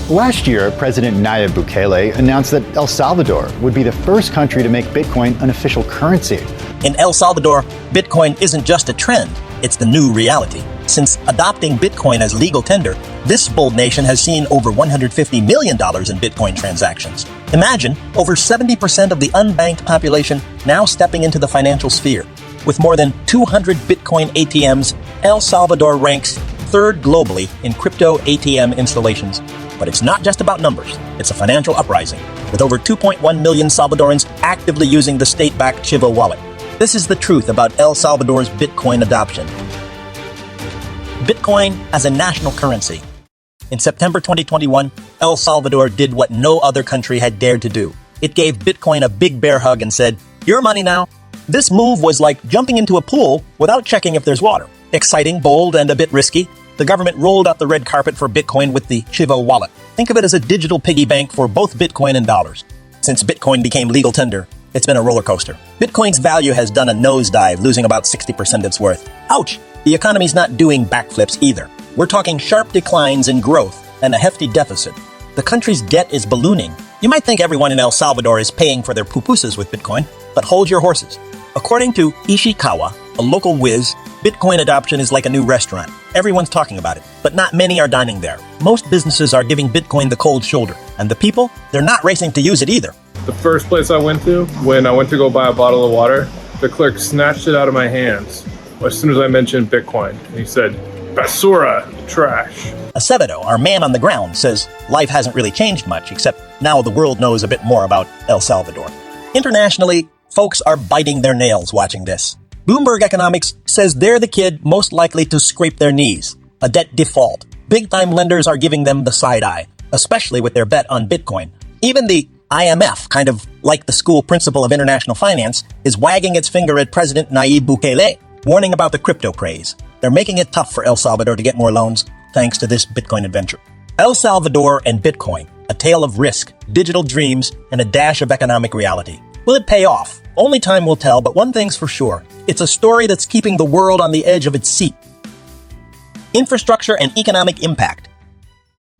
Last year, President Nayib Bukele announced that El Salvador would be the first country to make Bitcoin an official currency. In El Salvador, Bitcoin isn't just a trend, it's the new reality. Since adopting Bitcoin as legal tender, this bold nation has seen over $150 million in Bitcoin transactions. Imagine over 70% of the unbanked population now stepping into the financial sphere. With more than 200 Bitcoin ATMs, El Salvador ranks third globally in crypto ATM installations. But it's not just about numbers, it's a financial uprising, with over 2.1 million Salvadorans actively using the state-backed Chivo wallet. This is the truth about El Salvador's Bitcoin adoption. Bitcoin as a national currency. In September 2021, El Salvador did what no other country had dared to do. It gave Bitcoin a big bear hug and said, "Your money now." This move was like jumping into a pool without checking if there's water. Exciting, bold, and a bit risky. The government rolled out the red carpet for Bitcoin with the Chivo wallet. Think of it as a digital piggy bank for both Bitcoin and dollars. Since Bitcoin became legal tender, it's been a roller coaster. Bitcoin's value has done a nosedive, losing about 60% of its worth. Ouch! The economy's not doing backflips either. We're talking sharp declines in growth and a hefty deficit. The country's debt is ballooning. You might think everyone in El Salvador is paying for their pupusas with Bitcoin, but hold your horses. According to Ishikawa, a local whiz, Bitcoin adoption is like a new restaurant. Everyone's talking about it, but not many are dining there. Most businesses are giving Bitcoin the cold shoulder, and the people, they're not racing to use it either. The first place I went to, when I went to go buy a bottle of water, the clerk snatched it out of my hands as soon as I mentioned Bitcoin. He said, "Basura, trash." Acevedo, our man on the ground, says life hasn't really changed much, except now the world knows a bit more about El Salvador. Internationally, folks are biting their nails watching this. Bloomberg Economics says they're the kid most likely to scrape their knees. A debt default. Big-time lenders are giving them the side eye, especially with their bet on Bitcoin. Even the IMF, kind of like the school principal of international finance, is wagging its finger at President Nayib Bukele, warning about the crypto craze. They're making it tough for El Salvador to get more loans, thanks to this Bitcoin adventure. El Salvador and Bitcoin, a tale of risk, digital dreams, and a dash of economic reality. Will it pay off? Only time will tell, but one thing's for sure. It's a story that's keeping the world on the edge of its seat. Infrastructure and economic impact.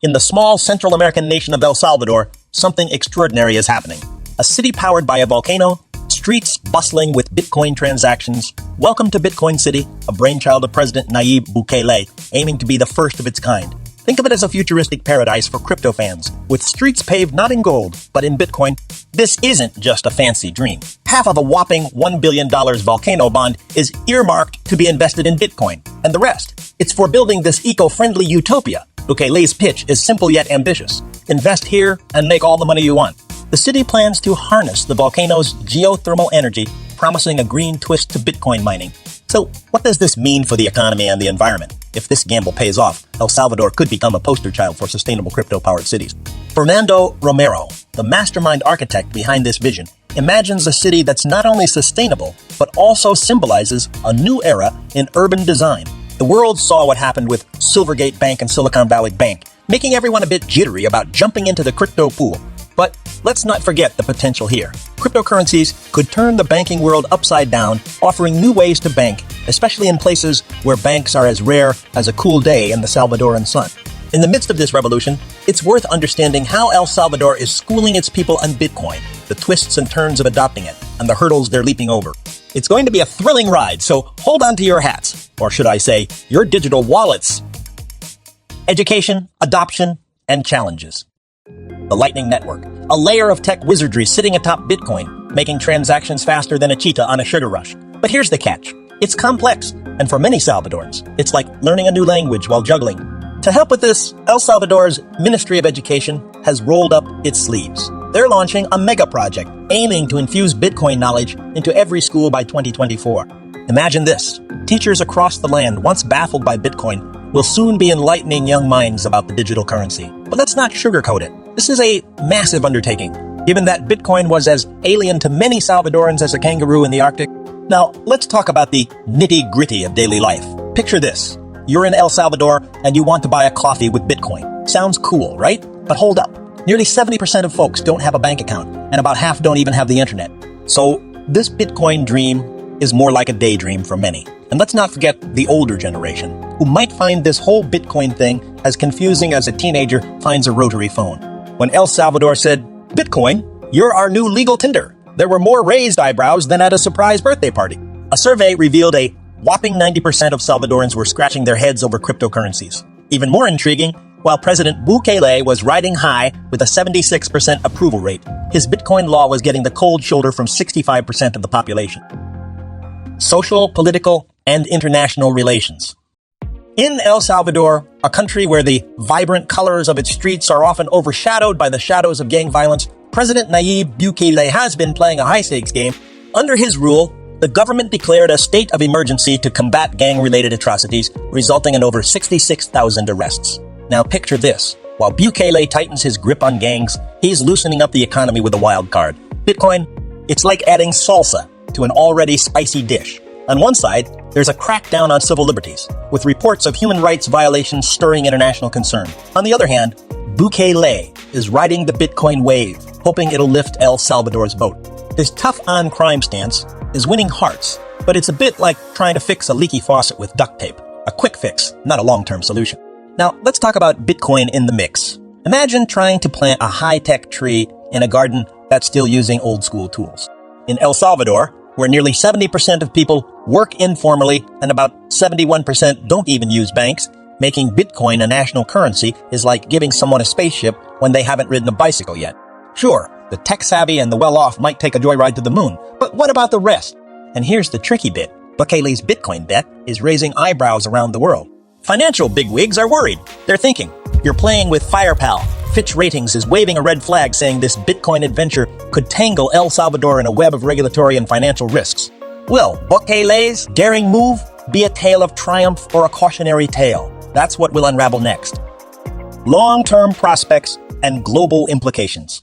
In the small Central American nation of El Salvador, something extraordinary is happening. A city powered by a volcano, streets bustling with Bitcoin transactions. Welcome to Bitcoin City, a brainchild of President Nayib Bukele, aiming to be the first of its kind. Think of it as a futuristic paradise for crypto fans, with streets paved not in gold, but in Bitcoin. This isn't just a fancy dream. Half of a whopping $1 billion volcano bond is earmarked to be invested in Bitcoin, and the rest, it's for building this eco-friendly utopia. Bukele's pitch is simple yet ambitious. Invest here and make all the money you want. The city plans to harness the volcano's geothermal energy, promising a green twist to Bitcoin mining. So, what does this mean for the economy and the environment? If this gamble pays off, El Salvador could become a poster child for sustainable crypto-powered cities. Fernando Romero, the mastermind architect behind this vision, imagines a city that's not only sustainable, but also symbolizes a new era in urban design. The world saw what happened with Silvergate Bank and Silicon Valley Bank, making everyone a bit jittery about jumping into the crypto pool. But let's not forget the potential here. Cryptocurrencies could turn the banking world upside down, offering new ways to bank, especially in places where banks are as rare as a cool day in the Salvadoran sun. In the midst of this revolution, it's worth understanding how El Salvador is schooling its people on Bitcoin, the twists and turns of adopting it, and the hurdles they're leaping over. It's going to be a thrilling ride, so hold on to your hats, or should I say, your digital wallets. Education, adoption, and challenges. The Lightning Network, a layer of tech wizardry sitting atop Bitcoin, making transactions faster than a cheetah on a sugar rush. But here's the catch. It's complex, and for many Salvadorans, it's like learning a new language while juggling. To help with this, El Salvador's Ministry of Education has rolled up its sleeves. They're launching a mega project aiming to infuse Bitcoin knowledge into every school by 2024. Imagine this. Teachers across the land, once baffled by Bitcoin, will soon be enlightening young minds about the digital currency. But let's not sugarcoat it. This is a massive undertaking, given that Bitcoin was as alien to many Salvadorans as a kangaroo in the Arctic. Now, let's talk about the nitty-gritty of daily life. Picture this. You're in El Salvador and you want to buy a coffee with Bitcoin. Sounds cool, right? But hold up. Nearly 70% of folks don't have a bank account, and about half don't even have the internet. So, this Bitcoin dream is more like a daydream for many. And let's not forget the older generation, who might find this whole Bitcoin thing as confusing as a teenager finds a rotary phone. When El Salvador said, "Bitcoin, you're our new legal Tinder," there were more raised eyebrows than at a surprise birthday party. A survey revealed a whopping 90% of Salvadorans were scratching their heads over cryptocurrencies. Even more intriguing, while President Bukele was riding high with a 76% approval rate, his Bitcoin law was getting the cold shoulder from 65% of the population. Social, political, and international relations. In El Salvador, a country where the vibrant colors of its streets are often overshadowed by the shadows of gang violence, President Nayib Bukele has been playing a high-stakes game. Under his rule, the government declared a state of emergency to combat gang-related atrocities, resulting in over 66,000 arrests. Now picture this. While Bukele tightens his grip on gangs, he's loosening up the economy with a wild card. Bitcoin, it's like adding salsa to an already spicy dish. On one side, there's a crackdown on civil liberties, with reports of human rights violations stirring international concern. On the other hand, Bukele is riding the Bitcoin wave, hoping it'll lift El Salvador's boat. His tough-on-crime stance is winning hearts, but it's a bit like trying to fix a leaky faucet with duct tape. A quick fix, not a long-term solution. Now, let's talk about Bitcoin in the mix. Imagine trying to plant a high-tech tree in a garden that's still using old-school tools. In El Salvador, where nearly 70% of people work informally and about 71% don't even use banks, making Bitcoin a national currency is like giving someone a spaceship when they haven't ridden a bicycle yet. Sure, the tech-savvy and the well-off might take a joyride to the moon, but what about the rest? And here's the tricky bit. Bukele's Bitcoin bet is raising eyebrows around the world. Financial bigwigs are worried. They're thinking, you're playing with fire, pal. Fitch Ratings is waving a red flag saying this Bitcoin adventure could tangle El Salvador in a web of regulatory and financial risks. Will Bukele's daring move be a tale of triumph or a cautionary tale? That's what we'll unravel next. Long-term prospects and global implications.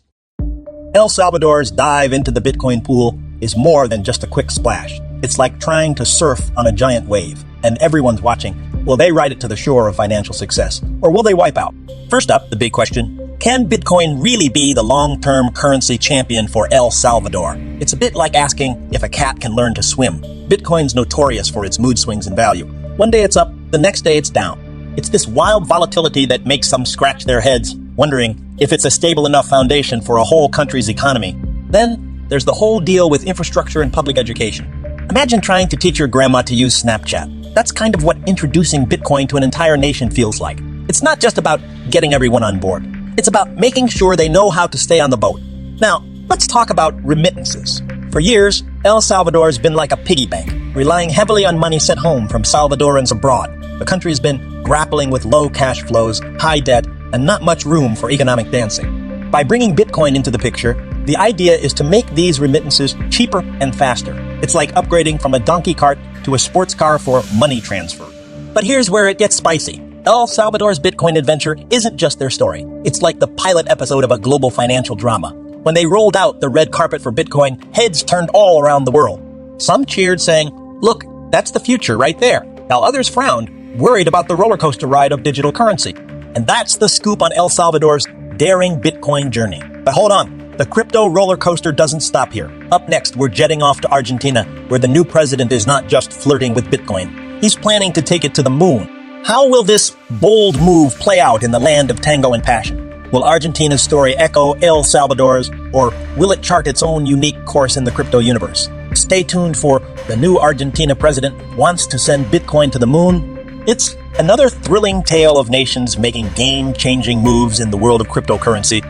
El Salvador's dive into the Bitcoin pool is more than just a quick splash. It's like trying to surf on a giant wave, and everyone's watching. Will they ride it to the shore of financial success, or will they wipe out? First up, the big question, can Bitcoin really be the long-term currency champion for El Salvador? It's a bit like asking if a cat can learn to swim. Bitcoin's notorious for its mood swings in value. One day it's up, the next day it's down. It's this wild volatility that makes some scratch their heads, wondering if it's a stable enough foundation for a whole country's economy. Then there's the whole deal with infrastructure and public education. Imagine trying to teach your grandma to use Snapchat. That's kind of what introducing Bitcoin to an entire nation feels like. It's not just about getting everyone on board. It's about making sure they know how to stay on the boat. Now, let's talk about remittances. For years, El Salvador's been like a piggy bank, relying heavily on money sent home from Salvadorans abroad. The country's been grappling with low cash flows, high debt, and not much room for economic dancing. By bringing Bitcoin into the picture, the idea is to make these remittances cheaper and faster. It's like upgrading from a donkey cart to a sports car for money transfer. But here's where it gets spicy. El Salvador's Bitcoin adventure isn't just their story. It's like the pilot episode of a global financial drama. When they rolled out the red carpet for Bitcoin, heads turned all around the world. Some cheered, saying, "Look, that's the future right there," while others frowned, worried about the roller coaster ride of digital currency. And that's the scoop on El Salvador's daring Bitcoin journey. But hold on. The crypto roller coaster doesn't stop here. Up next, we're jetting off to Argentina, where the new president is not just flirting with Bitcoin. He's planning to take it to the moon. How will this bold move play out in the land of tango and passion? Will Argentina's story echo El Salvador's, or will it chart its own unique course in the crypto universe? Stay tuned for the new Argentina president wants to send Bitcoin to the moon. It's another thrilling tale of nations making game-changing moves in the world of cryptocurrency.